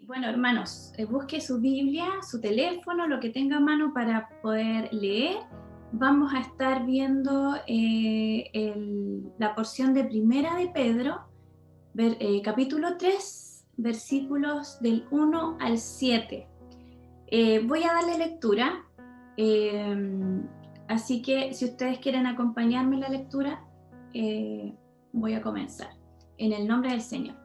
Bueno, hermanos, busque su Biblia, su teléfono, lo que tenga a mano para poder leer. Vamos a estar viendo la porción de Primera de Pedro, capítulo 3, versículos del 1 al 7. Voy a darle lectura, eh, así que si ustedes quieren acompañarme en la lectura, voy a comenzar. En el nombre del Señor.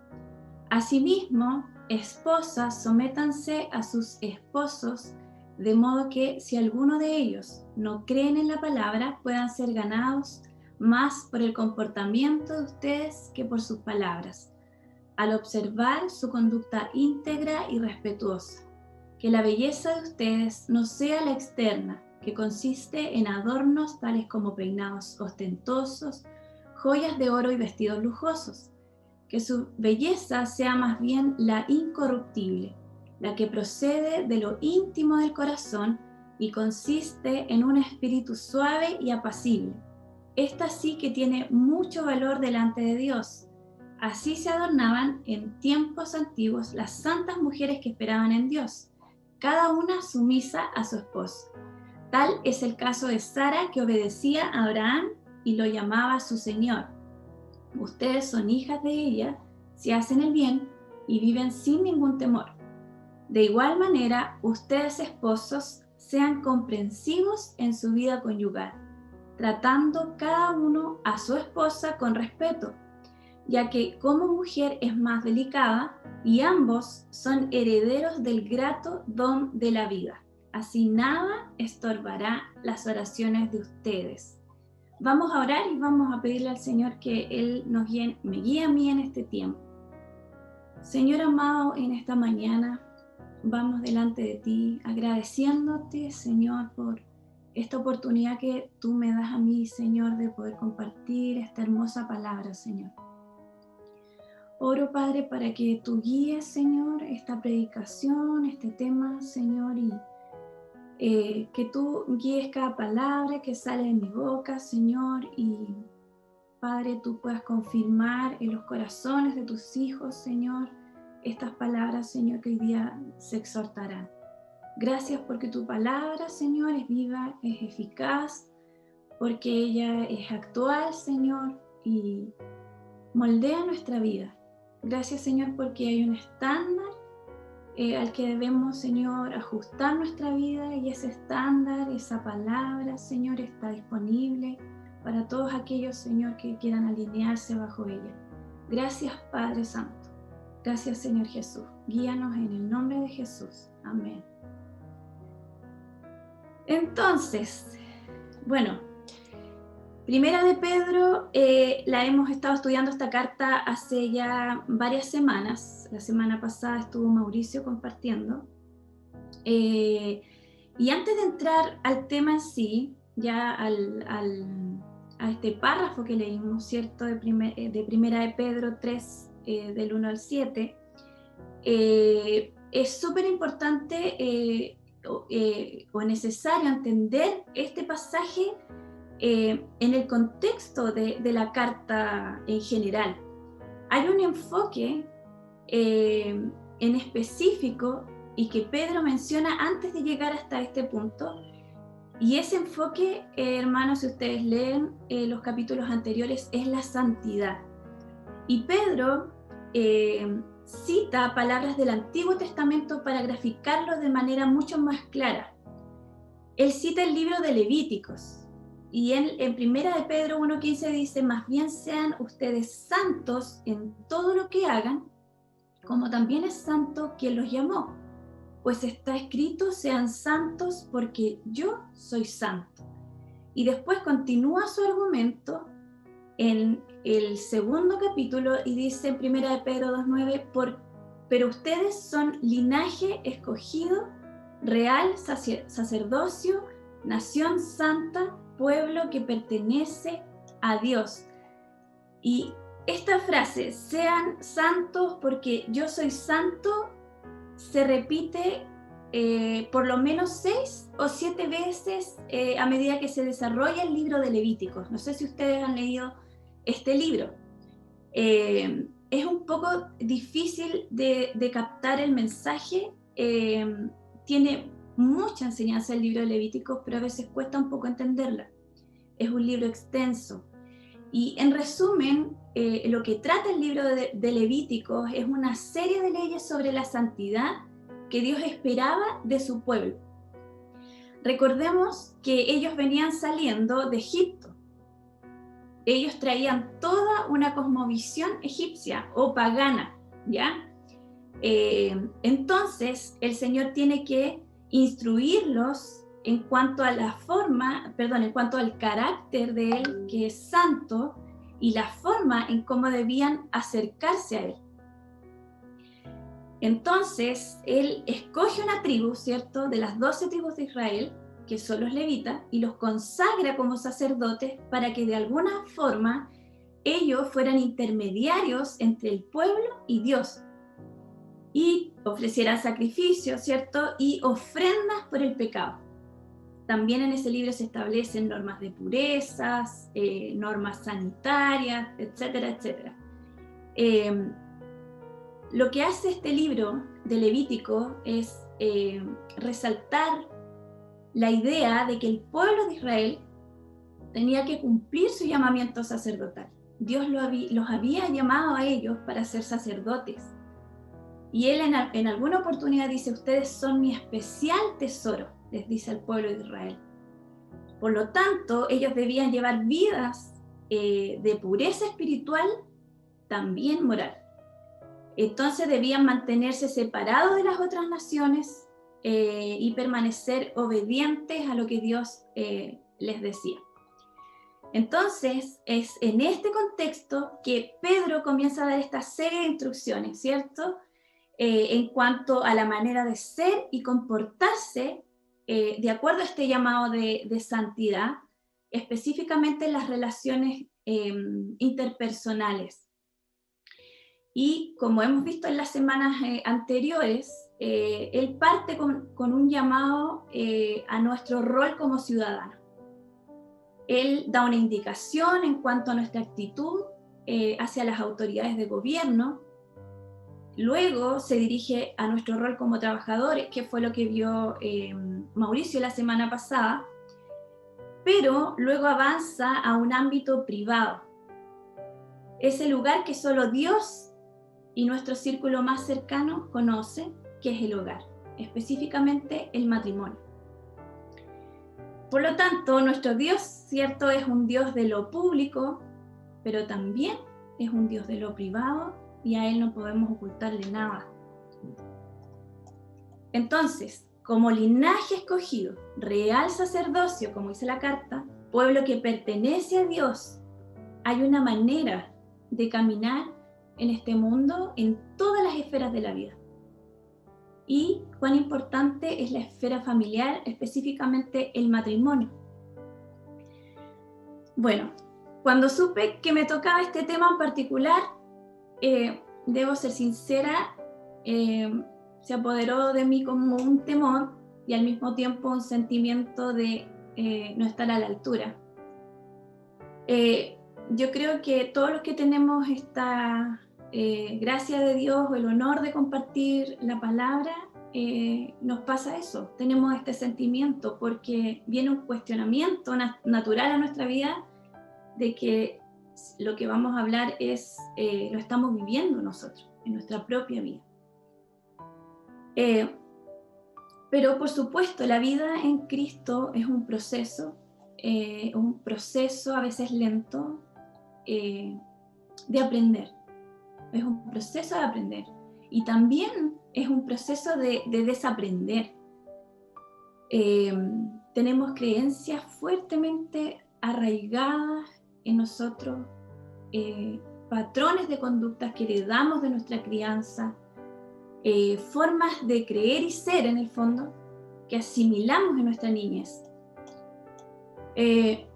Asimismo, esposas, sométanse a sus esposos, de modo que si alguno de ellos no creen en la palabra, puedan ser ganados más por el comportamiento de ustedes que por sus palabras, al observar su conducta íntegra y respetuosa. Que la belleza de ustedes no sea la externa, que consiste en adornos tales como peinados ostentosos, joyas de oro y vestidos lujosos. Que su belleza sea más bien la incorruptible, la que procede de lo íntimo del corazón y consiste en un espíritu suave y apacible. Esta sí que tiene mucho valor delante de Dios. Así se adornaban en tiempos antiguos las santas mujeres que esperaban en Dios, cada una sumisa a su esposo. Tal es el caso de Sara, que obedecía a Abraham y lo llamaba su Señor. Ustedes son hijas de ella si hacen el bien y viven sin ningún temor. De igual manera, ustedes esposos sean comprensivos en su vida conyugal, tratando cada uno a su esposa con respeto, ya que como mujer es más delicada y ambos son herederos del grato don de la vida. Así nada estorbará las oraciones de ustedes. Vamos a orar y vamos a pedirle al Señor que Él me guíe a mí en este tiempo. Señor amado, en esta mañana vamos delante de ti agradeciéndote, Señor, por esta oportunidad que tú me das a mí, Señor, de poder compartir esta hermosa palabra, Señor. Oro, Padre, para que tú guíes, Señor, esta predicación, este tema, Señor, y que tú guíes cada palabra que sale de mi boca, Señor, y Padre, tú puedas confirmar en los corazones de tus hijos, Señor, estas palabras, Señor, que hoy día se exhortarán. Gracias porque tu palabra, Señor, es viva, es eficaz, porque ella es actual, Señor, y moldea nuestra vida. Gracias, Señor, porque hay un estándar al que debemos, Señor, ajustar nuestra vida, y ese estándar, esa palabra, Señor, está disponible para todos aquellos, Señor, que quieran alinearse bajo ella. Gracias, Padre Santo. Gracias, Señor Jesús. Guíanos en el nombre de Jesús. Amén. Entonces, bueno, Primera de Pedro, la hemos estado estudiando esta carta hace ya varias semanas. La semana pasada estuvo Mauricio compartiendo. Y antes de entrar al tema en sí, ya a este párrafo que leímos, ¿cierto? De Primera de Pedro 3, del 1 al 7, es súper importante o necesario entender este pasaje en el contexto de la carta en general. Hay un enfoque en específico y que Pedro menciona antes de llegar hasta este punto, y ese enfoque, hermanos, si ustedes leen los capítulos anteriores, es la santidad. Y Pedro cita palabras del Antiguo Testamento para graficarlo de manera mucho más clara. Él cita el libro de Levíticos, y en Primera de Pedro 1:15 dice: más bien sean ustedes santos en todo lo que hagan, como también es santo quien los llamó. Pues está escrito: sean santos porque yo soy santo. Y después continúa su argumento en el segundo capítulo y dice en Primera de Pedro 2:9: pero ustedes son linaje escogido, real sacerdocio, nación santa, pueblo que pertenece a Dios. Y esta frase, sean santos porque yo soy santo, se repite por lo menos 6 o 7 veces a medida que se desarrolla el libro de Levíticos. No sé si ustedes han leído este libro. es un poco difícil de captar el mensaje. Tiene mucha enseñanza el libro de Levíticos, pero a veces cuesta un poco entenderla. Es un libro extenso. Y en resumen, lo que trata el libro de Levíticos es una serie de leyes sobre la santidad que Dios esperaba de su pueblo. Recordemos que ellos venían saliendo de Egipto. Ellos traían toda una cosmovisión egipcia o pagana, ¿ya? Entonces, el Señor tiene que instruirlos en cuanto a en cuanto al carácter de Él, que es santo, y la forma en cómo debían acercarse a Él. Entonces, Él escoge una tribu, ¿cierto?, de las 12 tribus de Israel, que son los levitas, y los consagra como sacerdotes para que de alguna forma ellos fueran intermediarios entre el pueblo y Dios, y ofrecieran sacrificios, ¿cierto?, y ofrendas por el pecado. También en ese libro se establecen normas de purezas, normas sanitarias, etcétera, etcétera. Lo que hace este libro de Levítico es resaltar la idea de que el pueblo de Israel tenía que cumplir su llamamiento sacerdotal. Dios los había llamado a ellos para ser sacerdotes. Y Él en alguna oportunidad dice: ustedes son mi especial tesoro, les dice al pueblo de Israel. Por lo tanto, ellos debían llevar vidas de pureza espiritual, también moral. Entonces debían mantenerse separados de las otras naciones y permanecer obedientes a lo que Dios les decía. Entonces, es en este contexto que Pedro comienza a dar esta serie de instrucciones, ¿cierto?, en cuanto a la manera de ser y comportarse de acuerdo a este llamado de santidad, específicamente en las relaciones interpersonales. Y como hemos visto en las semanas anteriores, él parte con un llamado a nuestro rol como ciudadanos. Él da una indicación en cuanto a nuestra actitud hacia las autoridades de gobierno. Luego se dirige a nuestro rol como trabajadores, que fue lo que vio Mauricio la semana pasada, pero luego avanza a un ámbito privado. Ese lugar que solo Dios y nuestro círculo más cercano conoce, que es el hogar, específicamente el matrimonio. Por lo tanto, nuestro Dios, cierto, es un Dios de lo público, pero también es un Dios de lo privado, y a Él no podemos ocultarle nada. Entonces, como linaje escogido, real sacerdocio, como dice la carta, pueblo que pertenece a Dios, hay una manera de caminar en este mundo en todas las esferas de la vida. Y cuán importante es la esfera familiar, específicamente el matrimonio. Bueno, cuando supe que me tocaba este tema en particular, debo ser sincera, se apoderó de mí como un temor y al mismo tiempo un sentimiento de no estar a la altura. Yo creo que todos los que tenemos esta gracia de Dios o el honor de compartir la palabra, nos pasa eso, tenemos este sentimiento porque viene un cuestionamiento natural a nuestra vida de que lo que vamos a hablar lo estamos viviendo nosotros, en nuestra propia vida. Pero por supuesto, la vida en Cristo es un proceso a veces lento, de aprender. Es un proceso de aprender. Y también es un proceso de desaprender. Tenemos creencias fuertemente arraigadas en nosotros, patrones de conductas que heredamos de nuestra crianza, formas de creer y ser en el fondo que asimilamos en nuestra niñez.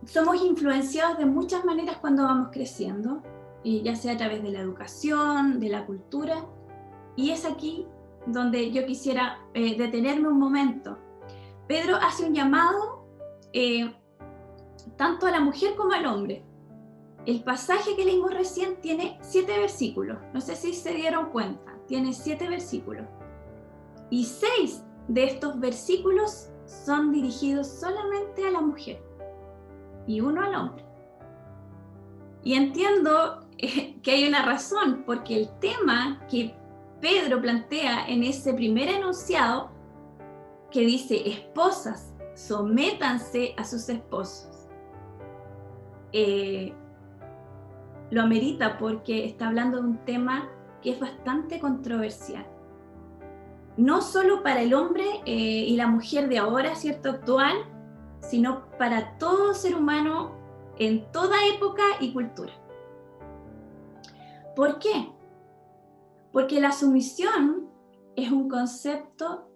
Somos influenciados de muchas maneras cuando vamos creciendo, ya sea a través de la educación, de la cultura, y es aquí donde yo quisiera detenerme un momento. Pedro hace un llamado tanto a la mujer como al hombre. El pasaje que leímos recién tiene 7 versículos. No sé si se dieron cuenta. Tiene 7 versículos. Y 6 de estos versículos son dirigidos solamente a la mujer y 1 al hombre. Y entiendo que hay una razón, porque el tema que Pedro plantea en ese primer enunciado, que dice: esposas, sométanse a sus esposos, lo amerita, porque está hablando de un tema que es bastante controversial. No solo para el hombre y la mujer de ahora, ¿cierto?, actual, sino para todo ser humano en toda época y cultura. ¿Por qué? Porque la sumisión es un concepto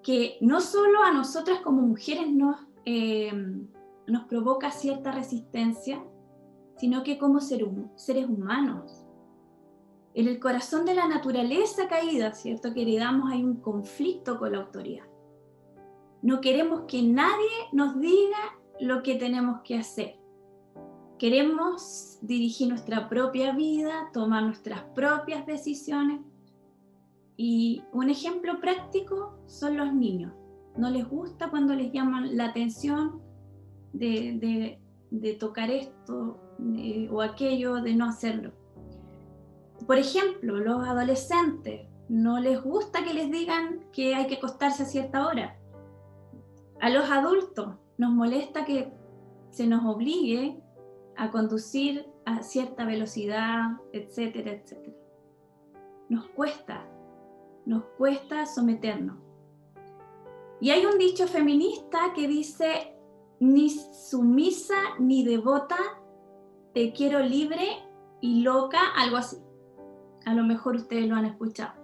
que no solo a nosotras como mujeres nos provoca cierta resistencia, sino que como seres humanos. En el corazón de la naturaleza caída, ¿cierto?, que heredamos, hay un conflicto con la autoridad. No queremos que nadie nos diga lo que tenemos que hacer. Queremos dirigir nuestra propia vida, tomar nuestras propias decisiones. Y un ejemplo práctico son los niños. No les gusta cuando les llaman la atención de tocar esto o aquello, de no hacerlo. Por ejemplo, los adolescentes, no les gusta que les digan que hay que acostarse a cierta hora. A los adultos nos molesta que se nos obligue a conducir a cierta velocidad, etcétera, etcétera. Nos cuesta someternos. Y hay un dicho feminista que dice: ni sumisa ni devota, te quiero libre y loca, algo así. A lo mejor ustedes lo han escuchado.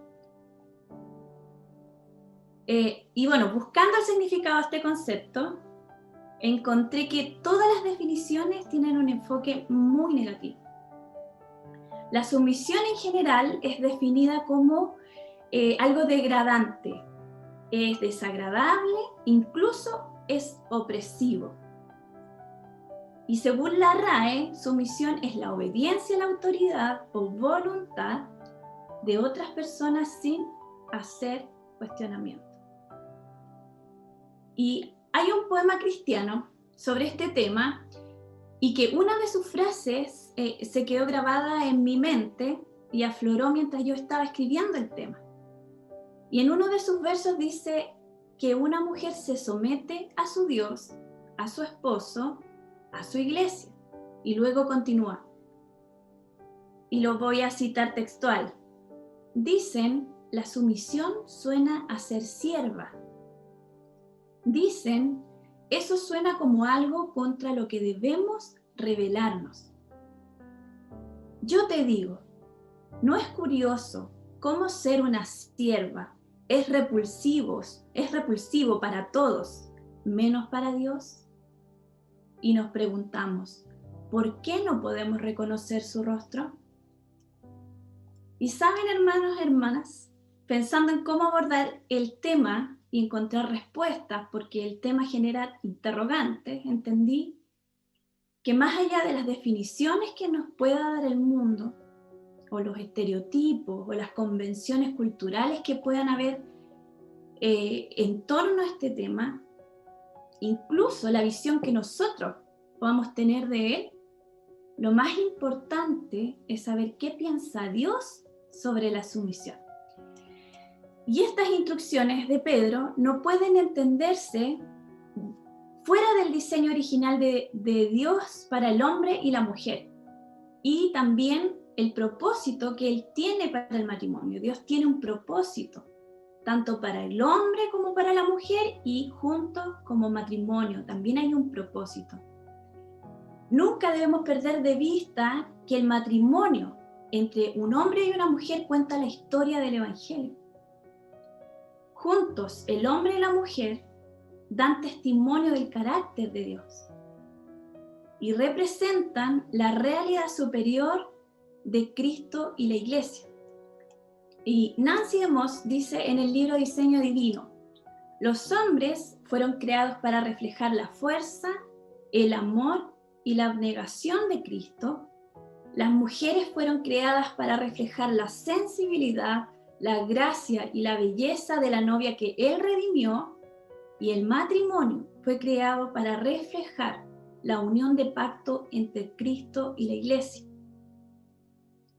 Y bueno, buscando el significado de este concepto, encontré que todas las definiciones tienen un enfoque muy negativo. La sumisión en general es definida como algo degradante, es desagradable, incluso es opresivo. Y según la RAE, sumisión es la obediencia a la autoridad o voluntad de otras personas sin hacer cuestionamiento. Y hay un poema cristiano sobre este tema, y que una de sus frases se quedó grabada en mi mente y afloró mientras yo estaba escribiendo el tema. Y en uno de sus versos dice que una mujer se somete a su Dios, a su esposo, a su iglesia. Y luego continúa. Y lo voy a citar textual. Dicen, la sumisión suena a ser sierva. Dicen, eso suena como algo contra lo que debemos rebelarnos. Yo te digo, ¿no es curioso cómo ser una sierva es repulsivo para todos, menos para Dios? Y nos preguntamos, ¿por qué no podemos reconocer su rostro? Y saben, hermanos, hermanas, pensando en cómo abordar el tema y encontrar respuestas, porque el tema genera interrogantes, entendí que más allá de las definiciones que nos pueda dar el mundo, o los estereotipos, o las convenciones culturales que puedan haber en torno a este tema, incluso la visión que nosotros podamos tener de él, lo más importante es saber qué piensa Dios sobre la sumisión. Y estas instrucciones de Pedro no pueden entenderse fuera del diseño original de Dios para el hombre y la mujer, y también el propósito que Él tiene para el matrimonio. Dios tiene un propósito, tanto para el hombre como para la mujer, y juntos como matrimonio también hay un propósito. Nunca debemos perder de vista que el matrimonio entre un hombre y una mujer cuenta la historia del Evangelio. Juntos, el hombre y la mujer dan testimonio del carácter de Dios y representan la realidad superior de Cristo y la Iglesia. Y Nancy DeMoss dice en el libro Diseño Divino: los hombres fueron creados para reflejar la fuerza, el amor y la abnegación de Cristo, las mujeres fueron creadas para reflejar la sensibilidad, la gracia y la belleza de la novia que Él redimió, y el matrimonio fue creado para reflejar la unión de pacto entre Cristo y la Iglesia.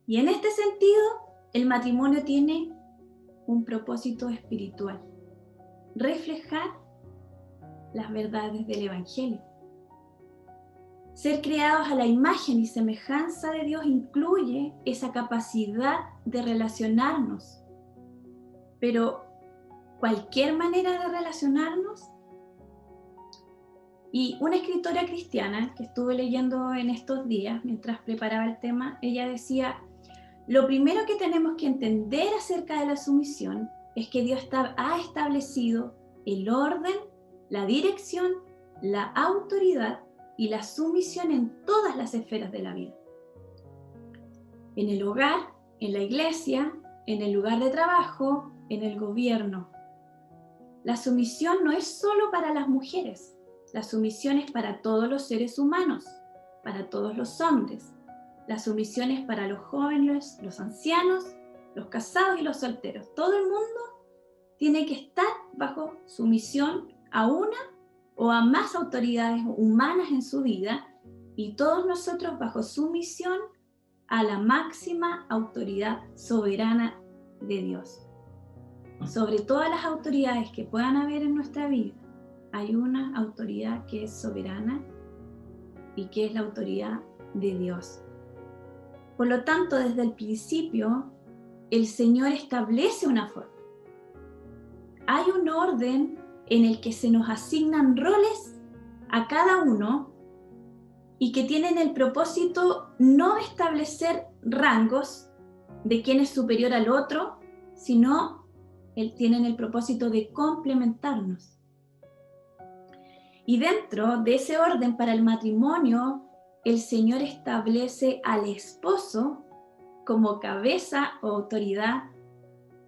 Y en este sentido, el matrimonio tiene un propósito espiritual: reflejar las verdades del Evangelio. Ser creados a la imagen y semejanza de Dios incluye esa capacidad de relacionarnos. Pero cualquier manera de relacionarnos. Y una escritora cristiana que estuve leyendo en estos días mientras preparaba el tema, ella decía: lo primero que tenemos que entender acerca de la sumisión es que Dios ha establecido el orden, la dirección, la autoridad y la sumisión en todas las esferas de la vida. En el hogar, en la iglesia, en el lugar de trabajo, en el gobierno. La sumisión no es solo para las mujeres, la sumisión es para todos los seres humanos, para todos los hombres. La sumisión es para los jóvenes, los ancianos, los casados y los solteros. Todo el mundo tiene que estar bajo sumisión a una o a más autoridades humanas en su vida, y todos nosotros bajo sumisión a la máxima autoridad soberana de Dios. Sobre todas las autoridades que puedan haber en nuestra vida, hay una autoridad que es soberana y que es la autoridad de Dios. Por lo tanto, desde el principio, el Señor establece una forma. Hay un orden en el que se nos asignan roles a cada uno y que tienen el propósito no de establecer rangos de quién es superior al otro, sino tienen el propósito de complementarnos. Y dentro de ese orden para el matrimonio, el Señor establece al esposo como cabeza o autoridad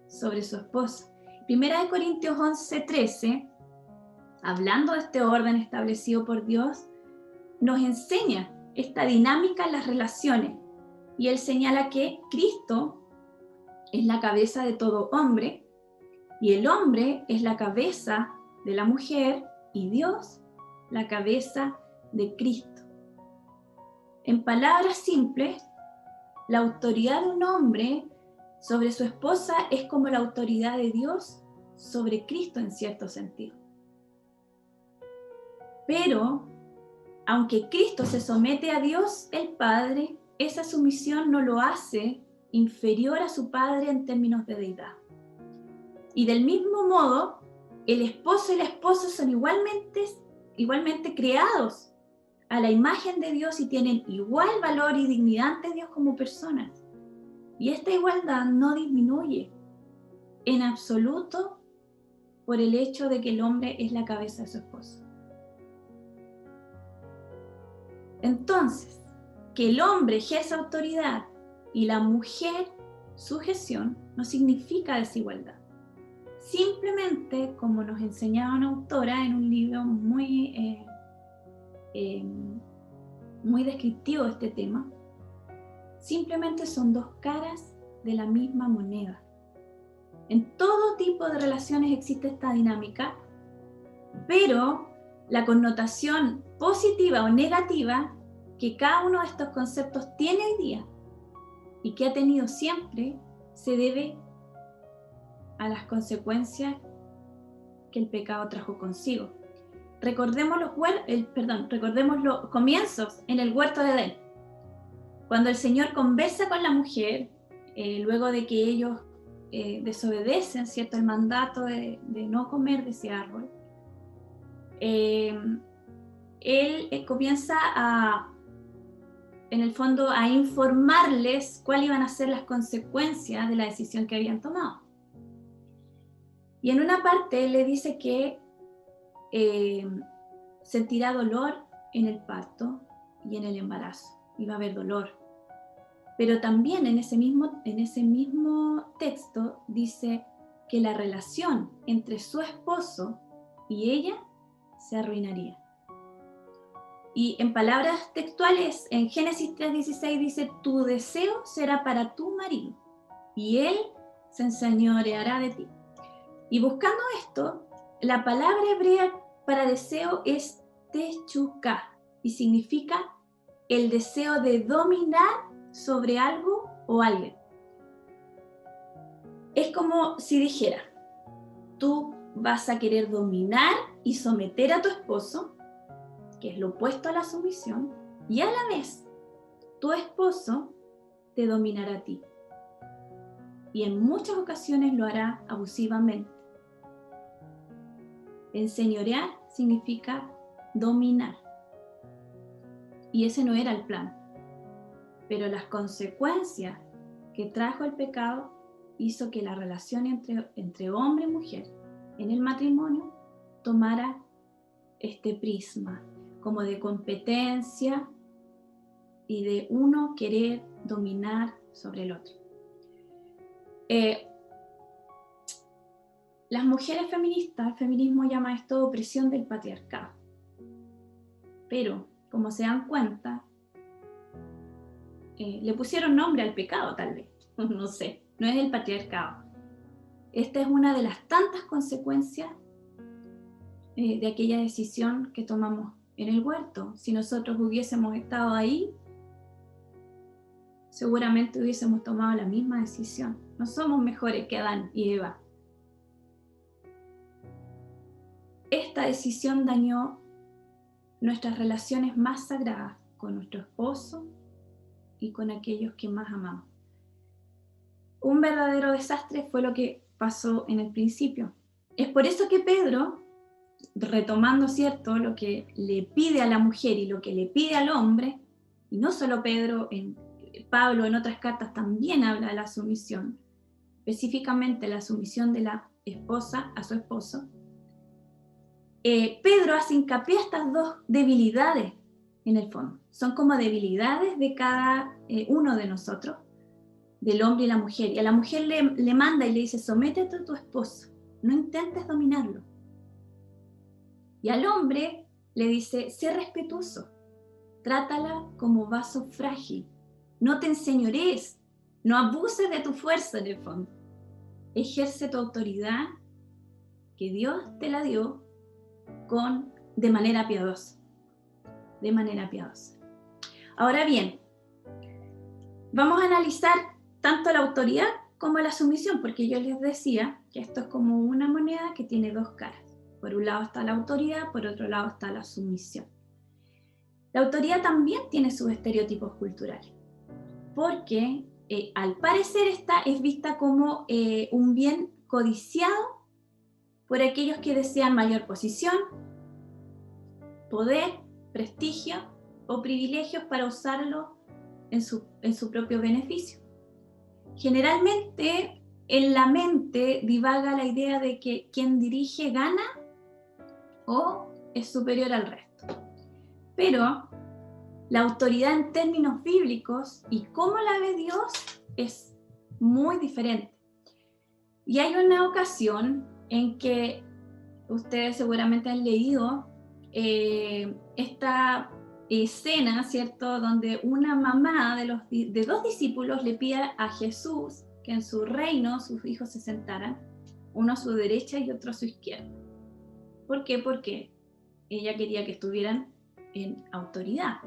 sobre su esposa. 1 Corintios 11:13, hablando de este orden establecido por Dios, nos enseña esta dinámica en las relaciones, y él señala que Cristo es la cabeza de todo hombre, y el hombre es la cabeza de la mujer, y Dios la cabeza de Cristo. En palabras simples, la autoridad de un hombre sobre su esposa es como la autoridad de Dios sobre Cristo en cierto sentido. Pero, aunque Cristo se somete a Dios el Padre, esa sumisión no lo hace inferior a su Padre en términos de deidad. Y del mismo modo, el esposo y la esposa son igualmente creados a la imagen de Dios y tienen igual valor y dignidad ante Dios como personas. Y esta igualdad no disminuye en absoluto por el hecho de que el hombre es la cabeza de su esposa. Entonces, que el hombre ejerza autoridad y la mujer sujeción no significa desigualdad. Simplemente, como nos enseñaba una autora en un libro muy descriptivo de este tema, simplemente son dos caras de la misma moneda. En todo tipo de relaciones existe esta dinámica, pero la connotación positiva o negativa que cada uno de estos conceptos tiene hoy día y que ha tenido siempre se debe a las consecuencias que el pecado trajo consigo. Recordemos los comienzos en el huerto de Edén, cuando el Señor conversa con la mujer, luego de que ellos desobedecen, ¿cierto?, el mandato de no comer de ese árbol. Él comienza en el fondo a informarles cuáles iban a ser las consecuencias de la decisión que habían tomado. Y en una parte él le dice que sentirá dolor en el parto y en el embarazo, y va a haber dolor. Pero también en ese mismo texto dice que la relación entre su esposo y ella se arruinaría. Y en palabras textuales, en Génesis 3:16 dice, tu deseo será para tu marido, y él se enseñoreará de ti. Y buscando esto, la palabra hebrea para deseo es teshuka, y significa el deseo de dominar sobre algo o alguien. Es como si dijera, tú vas a querer dominar y someter a tu esposo, que es lo opuesto a la sumisión, y a la vez tu esposo te dominará a ti. Y en muchas ocasiones lo hará abusivamente. Enseñorear significa dominar. Y ese no era el plan. Pero las consecuencias que trajo el pecado hizo que la relación entre hombre y mujer en el matrimonio tomara este prisma como de competencia y de uno querer dominar sobre el otro. Las mujeres feministas, el feminismo llama esto opresión del patriarcado. Pero, como se dan cuenta, le pusieron nombre al pecado tal vez, no sé, no es el patriarcado. Esta es una de las tantas consecuencias de aquella decisión que tomamos en el huerto. Si nosotros hubiésemos estado ahí, seguramente hubiésemos tomado la misma decisión. No somos mejores que Adán y Eva. Esta decisión dañó nuestras relaciones más sagradas con nuestro esposo y con aquellos que más amamos. Un verdadero desastre fue lo que pasó en el principio. Es por eso que Pedro, retomando, ¿cierto?, lo que le pide a la mujer y lo que le pide al hombre, y no solo Pedro, Pablo en otras cartas también habla de la sumisión, específicamente la sumisión de la esposa a su esposo. Pedro hace hincapié a estas dos debilidades en el fondo. Son como debilidades de cada uno de nosotros, del hombre y la mujer. Y a la mujer le manda y le dice, sométete a tu esposo, no intentes dominarlo. Y al hombre le dice, sé respetuoso, trátala como vaso frágil, no te enseñorees, no abuses de tu fuerza en el fondo. Ejerce tu autoridad que Dios te la dio de manera piadosa. De manera piadosa. Ahora bien, vamos a analizar tanto la autoridad como la sumisión, porque yo les decía que esto es como una moneda que tiene dos caras. Por un lado está la autoridad, por otro lado está la sumisión. La autoridad también tiene sus estereotipos culturales, porque al parecer esta es vista como un bien codiciado por aquellos que desean mayor posición, poder, prestigio o privilegios para usarlo en su propio beneficio. Generalmente en la mente divaga la idea de que quien dirige gana o es superior al resto. Pero la autoridad en términos bíblicos y cómo la ve Dios es muy diferente. Y hay una ocasión en que ustedes seguramente han leído esta escena, ¿cierto?, donde una mamá de dos discípulos le pide a Jesús que en su reino sus hijos se sentaran, uno a su derecha y otro a su izquierda. ¿Por qué? Porque ella quería que estuvieran en autoridad.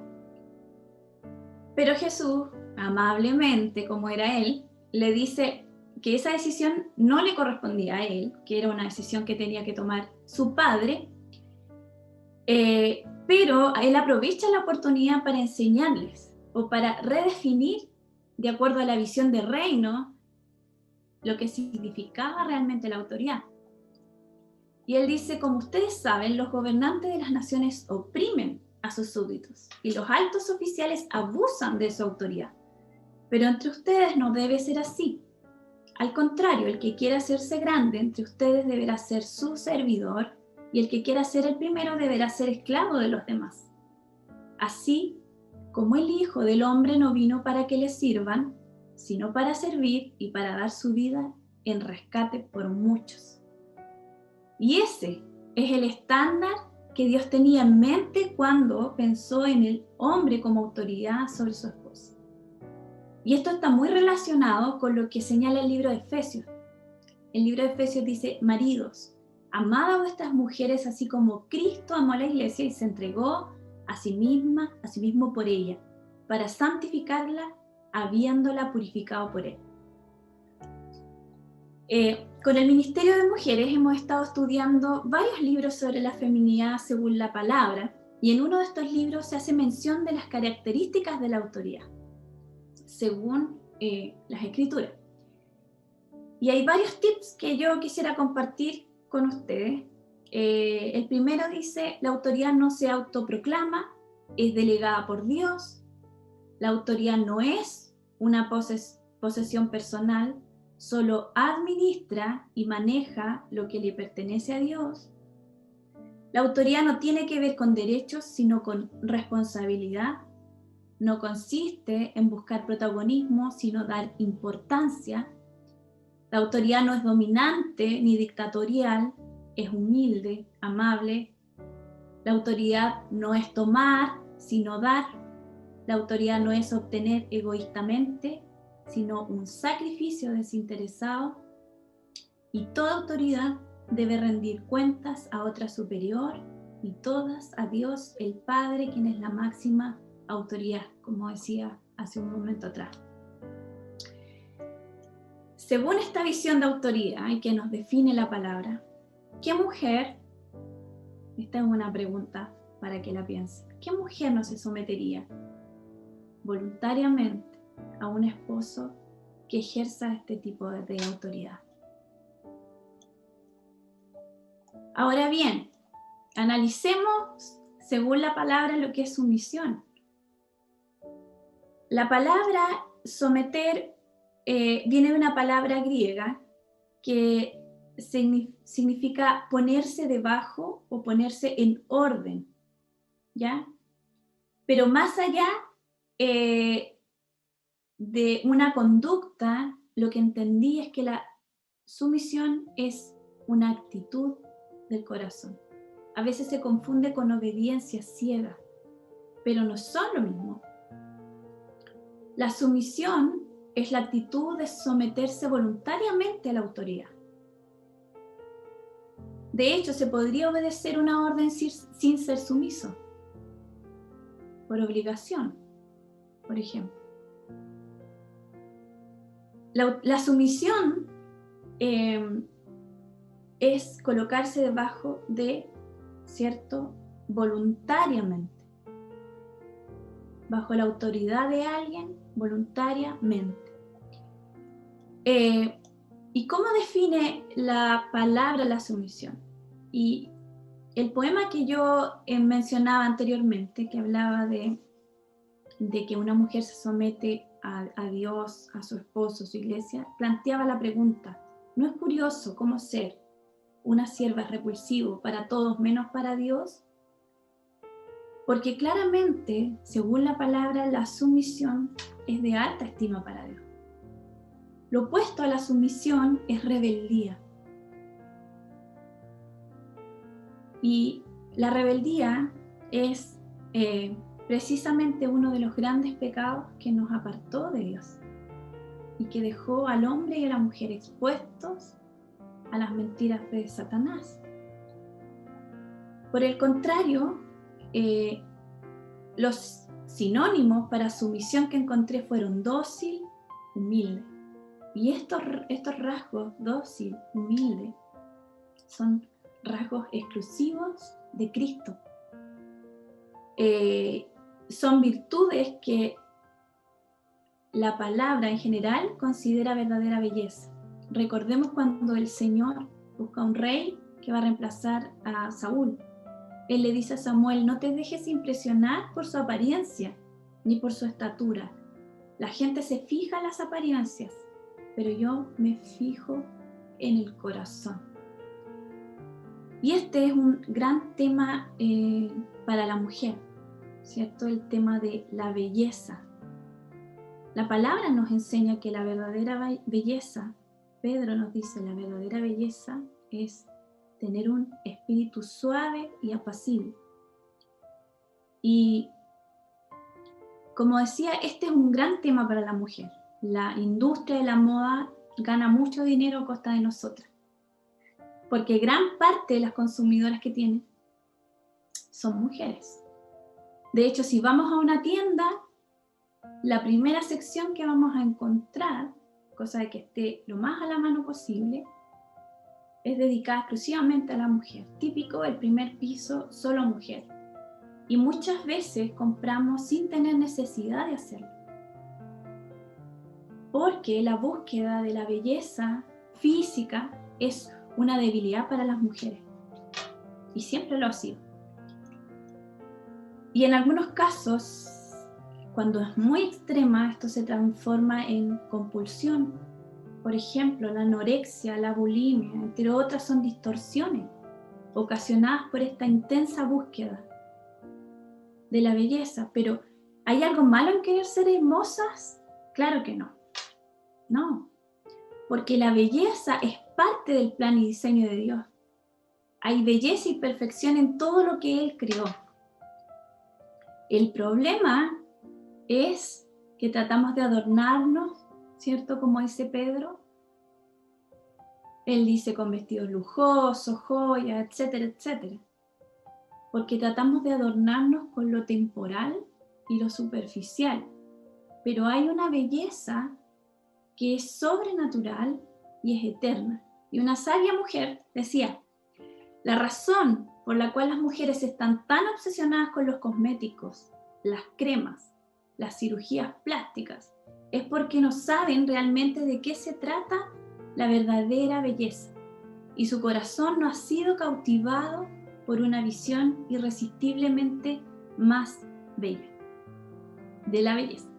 Pero Jesús, amablemente como era él, le dice que esa decisión no le correspondía a él, que era una decisión que tenía que tomar su padre, pero él aprovecha la oportunidad para enseñarles o para redefinir, de acuerdo a la visión de reino, lo que significaba realmente la autoridad. Y él dice, como ustedes saben, los gobernantes de las naciones oprimen a sus súbditos y los altos oficiales abusan de su autoridad. Pero entre ustedes no debe ser así. Al contrario, el que quiera hacerse grande entre ustedes deberá ser su servidor, y el que quiera ser el primero deberá ser esclavo de los demás. Así como el Hijo del Hombre no vino para que le sirvan, sino para servir y para dar su vida en rescate por muchos. Y ese es el estándar que Dios tenía en mente cuando pensó en el hombre como autoridad sobre su esposa. Y esto está muy relacionado con lo que señala el libro de Efesios. El libro de Efesios dice: maridos, amad a vuestras mujeres así como Cristo amó a la iglesia y se entregó a sí mismo por ella, para santificarla, habiéndola purificado por él. Con el Ministerio de Mujeres hemos estado estudiando varios libros sobre la feminidad según la palabra, y en uno de estos libros se hace mención de las características de la autoridad, según las Escrituras. Y hay varios tips que yo quisiera compartir con ustedes. El primero dice: la autoridad no se autoproclama, es delegada por Dios. La autoridad no es una posesión personal, solo administra y maneja lo que le pertenece a Dios. La autoridad no tiene que ver con derechos, sino con responsabilidad. No consiste en buscar protagonismo, sino dar importancia. La autoridad no es dominante ni dictatorial, es humilde, amable. La autoridad no es tomar, sino dar. La autoridad no es obtener egoístamente, sino un sacrificio desinteresado. Y toda autoridad debe rendir cuentas a otra superior, y todas a Dios el Padre, quien es la máxima autoridad, como decía hace un momento atrás. Según esta visión de autoridad y que nos define la palabra, ¿qué mujer? Esta es una pregunta para que la piensen. ¿Qué mujer no se sometería voluntariamente a un esposo que ejerza este tipo de autoridad? Ahora bien, analicemos según la palabra lo que es sumisión. La palabra someter viene de una palabra griega que significa ponerse debajo o ponerse en orden, ¿ya? Pero más allá de una conducta, lo que entendí es que la sumisión es una actitud del corazón. A veces se confunde con obediencia ciega, pero no son lo mismo. La sumisión es la actitud de someterse voluntariamente a la autoridad. De hecho, se podría obedecer una orden sin ser sumiso, por obligación, por ejemplo. La sumisión es colocarse debajo de, ¿cierto?, voluntariamente, bajo la autoridad de alguien, voluntariamente. ¿Y cómo define la palabra la sumisión? Y el poema que yo mencionaba anteriormente, que hablaba de que una mujer se somete a Dios, a su esposo, a su iglesia, planteaba la pregunta: ¿no es curioso cómo ser una sierva es repulsivo para todos menos para Dios? Porque claramente, según la palabra, la sumisión es de alta estima para Dios. Lo opuesto a la sumisión es rebeldía. Y la rebeldía es precisamente uno de los grandes pecados que nos apartó de Dios y que dejó al hombre y a la mujer expuestos a las mentiras de Satanás. Por el contrario, los sinónimos para sumisión que encontré fueron dócil, humilde. Y estos rasgos, dócil, humilde, son rasgos exclusivos de Cristo. Son virtudes que la palabra en general considera verdadera belleza. Recordemos cuando el Señor busca un rey que va a reemplazar a Saúl. Él le dice a Samuel: no te dejes impresionar por su apariencia ni por su estatura. La gente se fija en las apariencias, pero yo me fijo en el corazón. Y este es un gran tema para la mujer, ¿cierto? El tema de la belleza. La palabra nos enseña que la verdadera belleza, Pedro nos dice, la verdadera belleza es tener un espíritu suave y apacible. Y como decía, este es un gran tema para la mujer. La industria de la moda gana mucho dinero a costa de nosotras, porque gran parte de las consumidoras que tienen son mujeres. De hecho, si vamos a una tienda, la primera sección que vamos a encontrar, cosa de que esté lo más a la mano posible, es dedicada exclusivamente a la mujer. Típico, el primer piso, solo mujer. Y muchas veces compramos sin tener necesidad de hacerlo. Porque la búsqueda de la belleza física es una debilidad para las mujeres. Y siempre lo ha sido. Y en algunos casos, cuando es muy extrema, esto se transforma en compulsión. Por ejemplo, la anorexia, la bulimia, entre otras, son distorsiones ocasionadas por esta intensa búsqueda de la belleza. Pero, ¿hay algo malo en querer ser hermosas? Claro que no. No, porque la belleza es parte del plan y diseño de Dios. Hay belleza y perfección en todo lo que Él creó. El problema es que tratamos de adornarnos, ¿cierto? Como dice Pedro. Él dice con vestidos lujosos, joyas, etcétera, etcétera. Porque tratamos de adornarnos con lo temporal y lo superficial. Pero hay una belleza que es sobrenatural y es eterna. Y una sabia mujer decía, la razón por la cual las mujeres están tan obsesionadas con los cosméticos, las cremas, las cirugías plásticas, es porque no saben realmente de qué se trata la verdadera belleza. Y su corazón no ha sido cautivado por una visión irresistiblemente más bella de la belleza.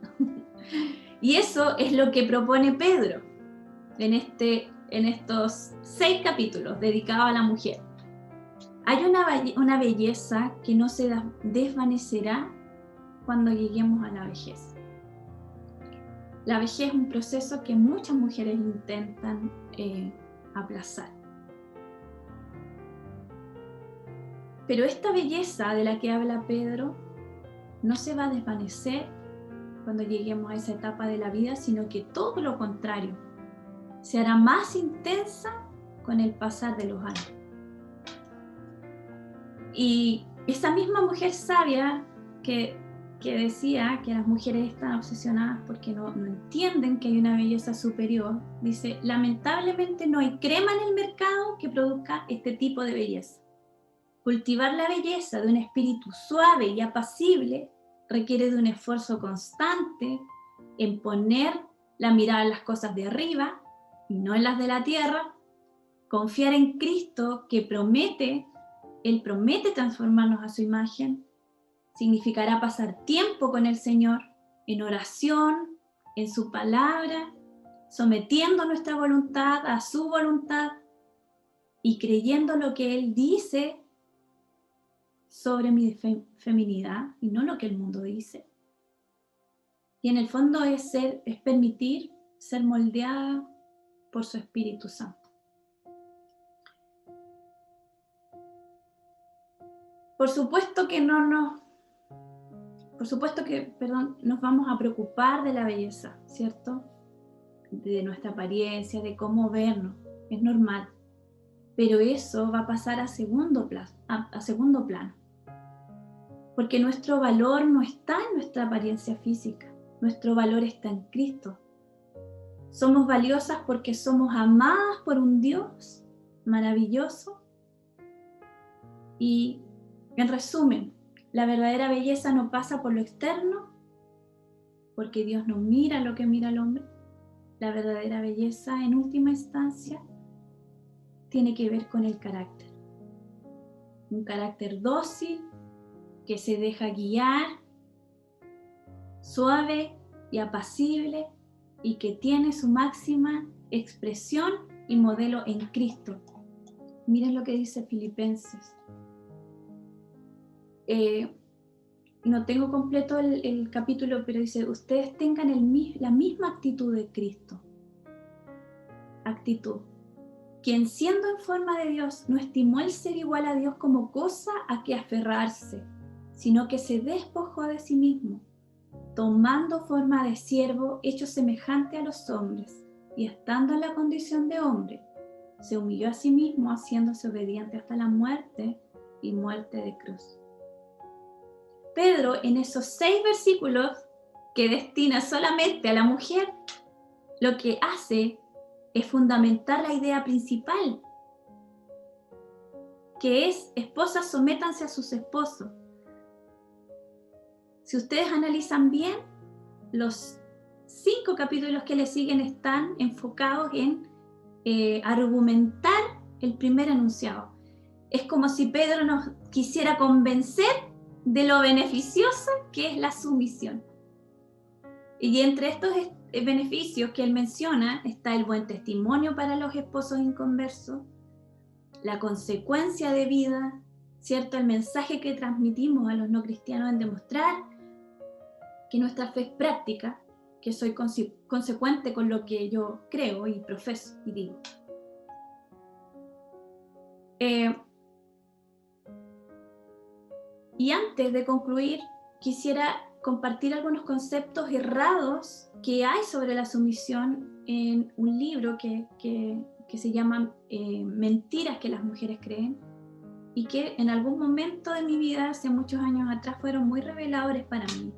Y eso es lo que propone Pedro en estos 6 capítulos dedicados a la mujer. Hay una belleza que no se desvanecerá cuando lleguemos a la vejez. La vejez es un proceso que muchas mujeres intentan aplazar. Pero esta belleza de la que habla Pedro no se va a desvanecer cuando lleguemos a esa etapa de la vida, sino que todo lo contrario, se hará más intensa con el pasar de los años. Y esa misma mujer sabia que decía que las mujeres están obsesionadas porque no entienden que hay una belleza superior, dice, lamentablemente no hay crema en el mercado que produzca este tipo de belleza. Cultivar la belleza de un espíritu suave y apacible requiere de un esfuerzo constante en poner la mirada en las cosas de arriba y no en las de la tierra, confiar en Cristo que Él promete transformarnos a su imagen, significará pasar tiempo con el Señor en oración, en su palabra, sometiendo nuestra voluntad a su voluntad y creyendo lo que Él dice sobre mi feminidad y no lo que el mundo dice. Y en el fondo es permitir ser moldeada por su Espíritu Santo. Por supuesto que nos vamos a preocupar de la belleza, ¿cierto? De nuestra apariencia, de cómo vernos, es normal. Pero eso va a pasar a segundo plano. Porque nuestro valor no está en nuestra apariencia física, nuestro valor está en Cristo. Somos valiosas porque somos amadas por un Dios maravilloso. Y en resumen, la verdadera belleza no pasa por lo externo, porque Dios no mira lo que mira el hombre. La verdadera belleza, en última instancia, tiene que ver con el carácter. Un carácter dócil, que se deja guiar, suave y apacible, y que tiene su máxima expresión y modelo en Cristo. Miren lo que dice Filipenses. No tengo completo el capítulo, pero dice, ustedes tengan la misma actitud de Cristo. Actitud. quien siendo en forma de Dios no estimó el ser igual a Dios como cosa a que aferrarse, sino que se despojó de sí mismo, tomando forma de siervo, hecho semejante a los hombres, y estando en la condición de hombre, se humilló a sí mismo, haciéndose obediente hasta la muerte y muerte de cruz. Pedro, en esos 6 versículos que destina solamente a la mujer, lo que hace es fundamentar la idea principal, que es: esposas, sométanse a sus esposos. Si ustedes analizan bien, los 5 capítulos que le siguen están enfocados en argumentar el primer enunciado. Es como si Pedro nos quisiera convencer de lo beneficiosa que es la sumisión. Y entre estos beneficios que él menciona está el buen testimonio para los esposos inconversos, la consecuencia de vida, ¿cierto? El mensaje que transmitimos a los no cristianos en demostrar que nuestra fe es práctica, que soy consecuente con lo que yo creo y profeso y digo. Y antes de concluir, quisiera compartir algunos conceptos errados que hay sobre la sumisión en un libro que se llama Mentiras que las mujeres creen, y que en algún momento de mi vida, hace muchos años atrás, fueron muy reveladores para mí.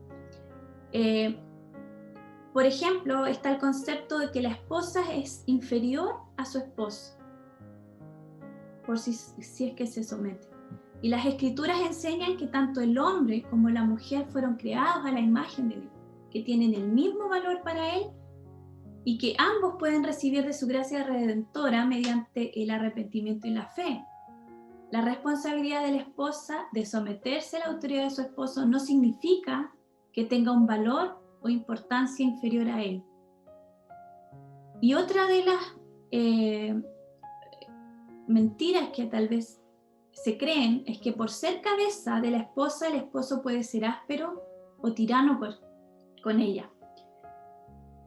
Por ejemplo, está el concepto de que la esposa es inferior a su esposo, por si es que se somete. Y las escrituras enseñan que tanto el hombre como la mujer fueron creados a la imagen de Dios, que tienen el mismo valor para Él y que ambos pueden recibir de su gracia redentora mediante el arrepentimiento y la fe. La responsabilidad de la esposa de someterse a la autoridad de su esposo no significa que tenga un valor o importancia inferior a él. Y otra de las mentiras que tal vez se creen es que por ser cabeza de la esposa, el esposo puede ser áspero o tirano con ella.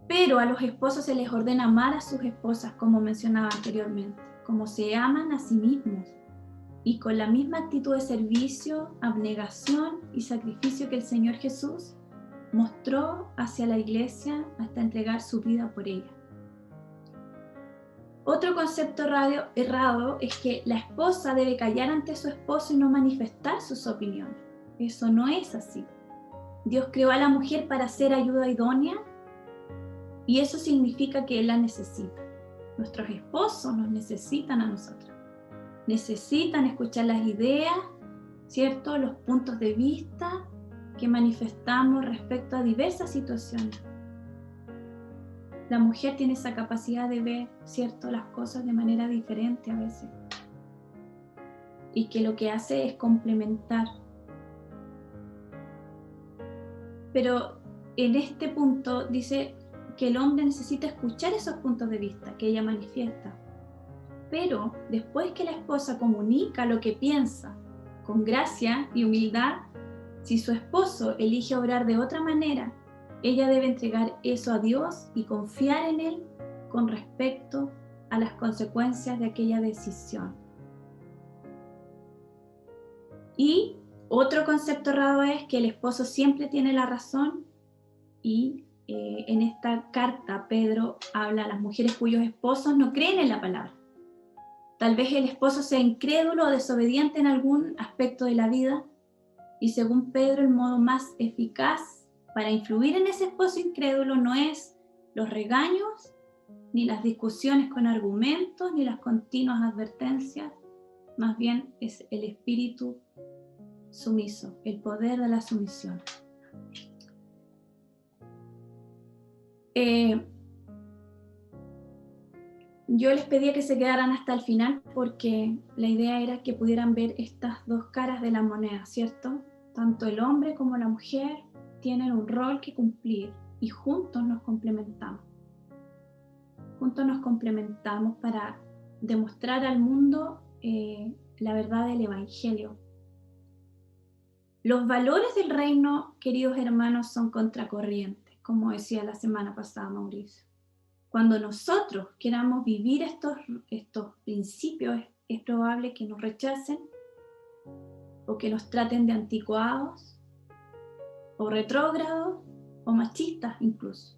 Pero a los esposos se les ordena amar a sus esposas, como mencionaba anteriormente, como se aman a sí mismos, y con la misma actitud de servicio, abnegación y sacrificio que el Señor Jesús mostró hacia la iglesia hasta entregar su vida por ella. Otro concepto errado es que la esposa debe callar ante su esposo y no manifestar sus opiniones. Eso no es así. Dios creó a la mujer para ser ayuda idónea, y eso significa que Él la necesita. Nuestros esposos nos necesitan a nosotros. Necesitan escuchar las ideas, ¿cierto? Los puntos de vista que manifestamos respecto a diversas situaciones. La mujer tiene esa capacidad de ver, ¿cierto?, las cosas de manera diferente a veces. Y que lo que hace es complementar. Pero en este punto dice que el hombre necesita escuchar esos puntos de vista que ella manifiesta. Pero después que la esposa comunica lo que piensa con gracia y humildad, si su esposo elige obrar de otra manera, ella debe entregar eso a Dios y confiar en Él con respecto a las consecuencias de aquella decisión. Y otro concepto errado es que el esposo siempre tiene la razón, y en esta carta Pedro habla a las mujeres cuyos esposos no creen en la palabra. Tal vez el esposo sea incrédulo o desobediente en algún aspecto de la vida, y según Pedro, el modo más eficaz para influir en ese esposo incrédulo no es los regaños, ni las discusiones con argumentos, ni las continuas advertencias, más bien es el espíritu sumiso, el poder de la sumisión. Yo les pedía que se quedaran hasta el final porque la idea era que pudieran ver estas dos caras de la moneda, ¿cierto? Tanto el hombre como la mujer tienen un rol que cumplir y juntos nos complementamos. Juntos nos complementamos para demostrar al mundo la verdad del Evangelio. Los valores del reino, queridos hermanos, son contracorrientes, como decía la semana pasada Mauricio. cuando nosotros queramos vivir estos principios, es probable que nos rechacen o que nos traten de anticuados o retrógrados o machistas incluso.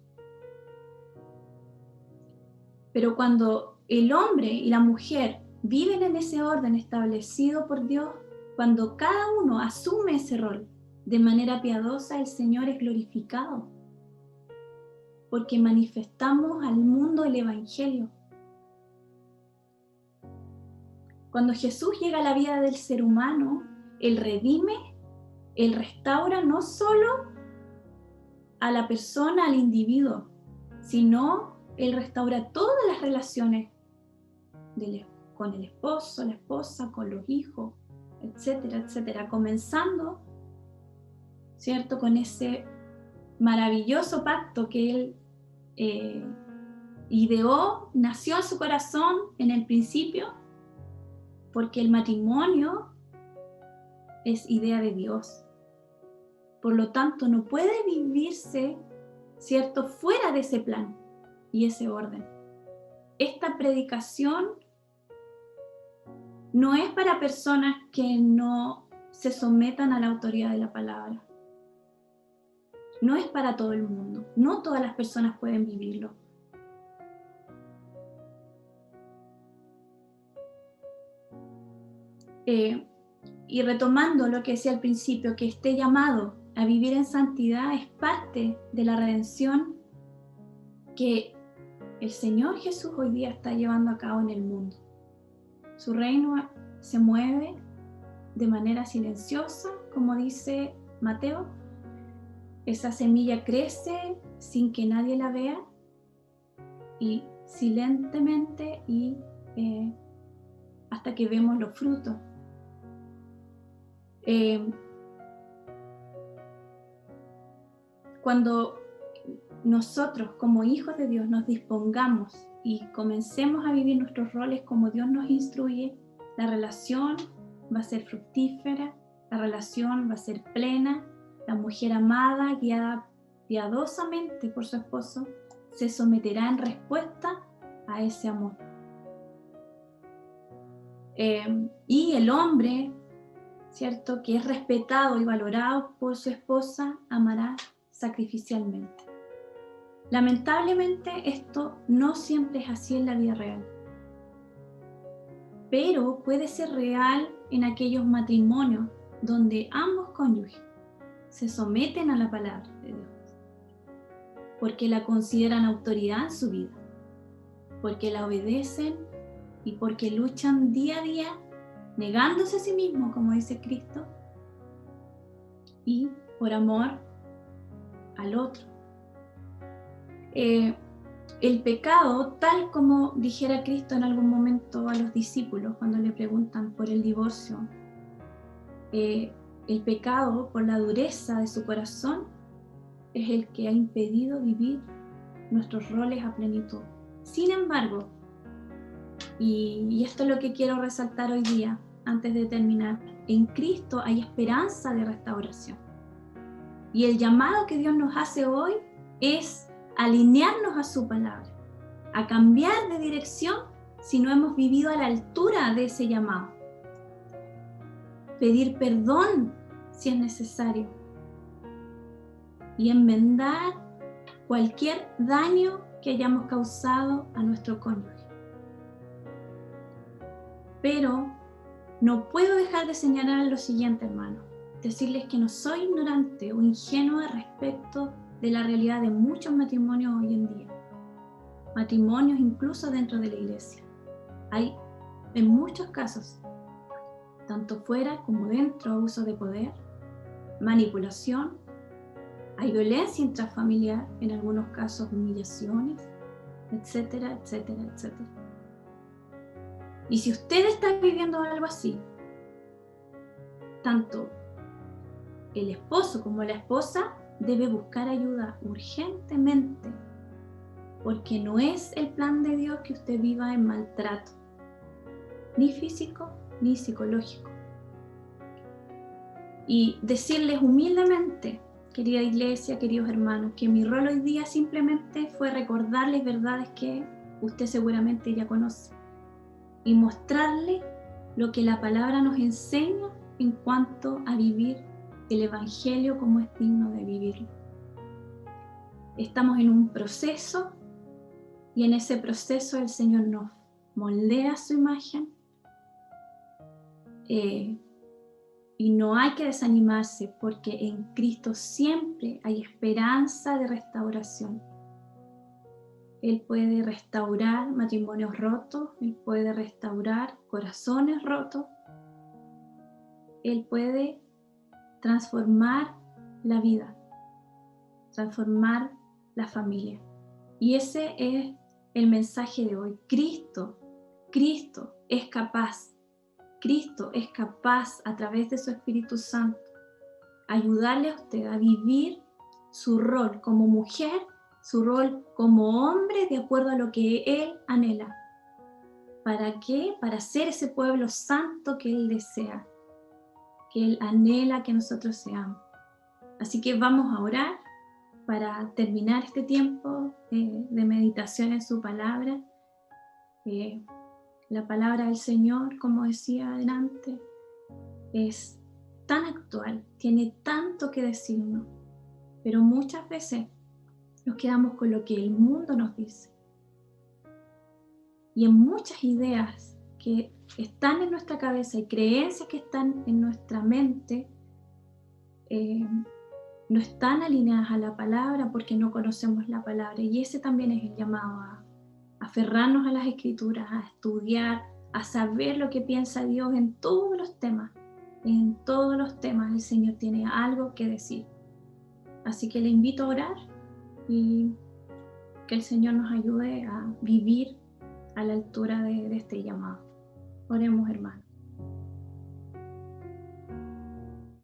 Pero cuando el hombre y la mujer viven en ese orden establecido por Dios, cuando cada uno asume ese rol de manera piadosa, el Señor es glorificado, porque manifestamos al mundo el Evangelio. Cuando Jesús llega a la vida del ser humano, Él redime, Él restaura no solo a la persona, al individuo, sino Él restaura todas las relaciones con el esposo, la esposa, con los hijos, etcétera, etcétera, comenzando, ¿cierto?, con ese maravilloso pacto que Él ideó, nació en su corazón en el principio, porque el matrimonio es idea de Dios. Por lo tanto, no puede vivirse, ¿cierto?, fuera de ese plan y ese orden. Esta predicación no es para personas que no se sometan a la autoridad de la palabra. No es para todo el mundo. No todas las personas pueden vivirlo. Y retomando lo que decía al principio, que este llamado a vivir en santidad es parte de la redención que el Señor Jesús hoy día está llevando a cabo en el mundo. Su reino se mueve de manera silenciosa, como dice Mateo. Esa semilla crece sin que nadie la vea y silentemente y hasta que vemos los frutos. Cuando nosotros como hijos de Dios nos dispongamos y comencemos a vivir nuestros roles como Dios nos instruye, la relación va a ser fructífera, la relación va a ser plena, la mujer amada, guiada piadosamente por su esposo, se someterá en respuesta a ese amor. Y el hombre, ¿cierto?, que es respetado y valorado por su esposa, amará sacrificialmente. Lamentablemente esto no siempre es así en la vida real, pero puede ser real en aquellos matrimonios donde ambos cónyuges se someten a la palabra de Dios, porque la consideran autoridad en su vida, porque la obedecen y porque luchan día a día negándose a sí mismo, como dice Cristo, y por amor al otro. El pecado, tal como dijera Cristo en algún momento a los discípulos cuando le preguntan por el divorcio, el pecado, por la dureza de su corazón, es el que ha impedido vivir nuestros roles a plenitud. Sin embargo, y esto es lo que quiero resaltar hoy día, antes de terminar, en Cristo hay esperanza de restauración. Y el llamado que Dios nos hace hoy es alinearnos a su palabra, a cambiar de dirección si no hemos vivido a la altura de ese llamado. Pedir perdón si es necesario y enmendar cualquier daño que hayamos causado a nuestro cónyuge. Pero no puedo dejar de señalar lo siguiente, hermano, decirles que no soy ignorante o ingenua respecto de la realidad de muchos matrimonios hoy en día, matrimonios incluso dentro de la iglesia. Hay en muchos casos, tanto fuera como dentro, abuso de poder, manipulación, hay violencia intrafamiliar, en algunos casos humillaciones, etcétera, etcétera, etcétera. Y si usted está viviendo algo así, tanto el esposo como la esposa debe buscar ayuda urgentemente, porque no es el plan de Dios que usted viva en maltrato, ni físico ni psicológico. Y decirles humildemente querida iglesia, queridos hermanos, que mi rol hoy día simplemente fue recordarles verdades que usted seguramente ya conoce y mostrarle lo que la palabra nos enseña en cuanto a vivir el Evangelio como es digno de vivirlo. Estamos en un proceso y en ese proceso el Señor nos moldea su imagen y no hay que desanimarse porque en Cristo siempre hay esperanza de restauración. Él puede restaurar matrimonios rotos, Él puede restaurar corazones rotos, Él puede transformar la vida, transformar la familia. Y ese es el mensaje de hoy. Cristo es capaz. Cristo es capaz, a través de su Espíritu Santo, ayudarle a usted a vivir su rol como mujer, su rol como hombre, de acuerdo a lo que Él anhela. ¿Para qué? Para ser ese pueblo santo que Él desea, que Él anhela que nosotros seamos. Así que vamos a orar para terminar este tiempo de meditación en su palabra. La palabra del Señor, como decía adelante, es tan actual, tiene tanto que decirnos, pero muchas veces nos quedamos con lo que el mundo nos dice. Y en muchas ideas que están en nuestra cabeza y creencias que están en nuestra mente, no están alineadas a la palabra porque no conocemos la palabra. Y ese también es el llamado a aferrarnos a las Escrituras, a estudiar, a saber lo que piensa Dios en todos los temas. En todos los temas el Señor tiene algo que decir. Así que le invito a orar y que el Señor nos ayude a vivir a la altura de este llamado. Oremos, hermanos.